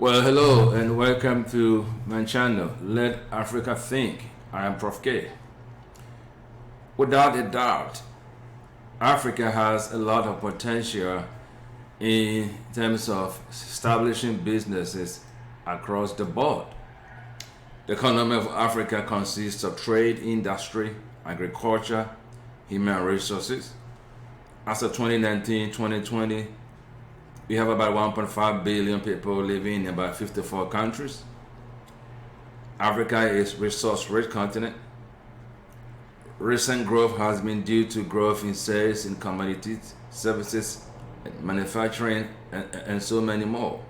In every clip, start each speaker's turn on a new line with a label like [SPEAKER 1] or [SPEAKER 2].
[SPEAKER 1] Well, hello and welcome to my channel, Let Africa Think. I am Prof. K. Without a doubt, Africa has a lot of potential in terms of establishing businesses across the board. The economy of Africa consists of trade, industry, agriculture, human resources. As of 2019-2020, we have about 1.5 billion people living in about 54 countries. Africa is a resource-rich continent. Recent growth has been due to growth in sales in commodities, services, manufacturing, and so many more.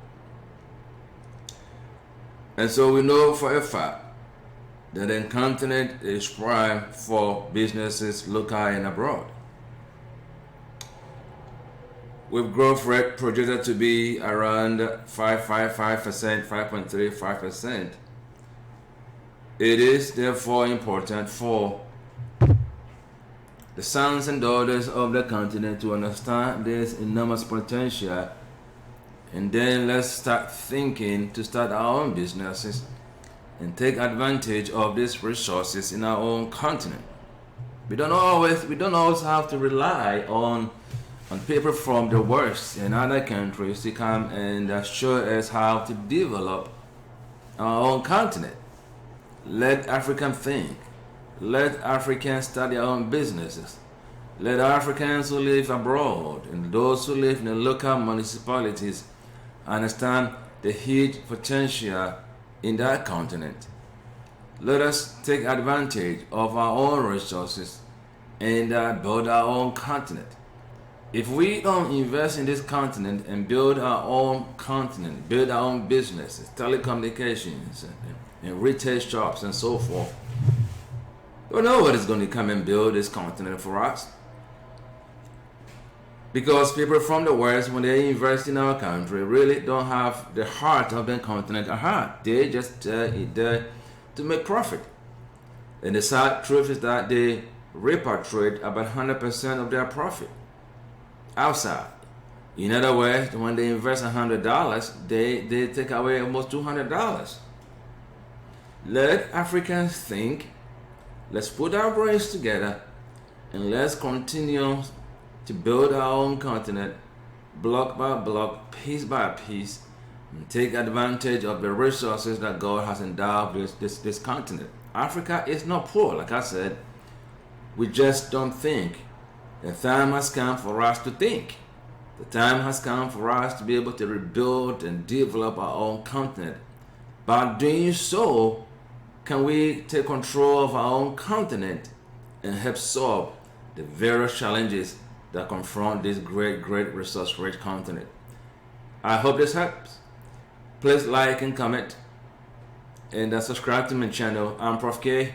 [SPEAKER 1] And so we know for a fact that the continent is prime for businesses local and abroad. With growth rate projected to be around 5.55%, 5.35%, it is therefore important for the sons and daughters of the continent to understand this enormous potential, and then let's start thinking to start our own businesses and take advantage of these resources in our own continent. We don't always have to rely on people from the West and other countries to come and show us how to develop our own continent. Let Africans think. Let Africans start their own businesses. Let Africans who live abroad and those who live in the local municipalities understand the huge potential in that continent. Let us take advantage of our own resources and build our own continent. If we don't invest in this continent and build our own continent, build our own businesses, telecommunications, and retail shops and so forth, don't know what is going to come and build this continent for us. Because people from the West, when they invest in our country, really don't have the heart of the continent at heart. They just there to make profit. And the sad truth is that they repatriate about 100% of their profit outside. In other words, when they invest $100, they take away almost $200. Let Africans think. Let's put our brains together and let's continue to build our own continent block by block, piece by piece, and take advantage of the resources that God has endowed this continent. Africa is not poor, like I said. We just don't think. The time has come for us to think. The time has come for us to be able to rebuild and develop our own continent. By doing so, can we take control of our own continent and help solve the various challenges that confront this great resource-rich continent. I hope this helps. Please like and comment and subscribe to my channel. I'm Prof. K,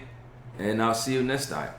[SPEAKER 1] and I'll see you next time.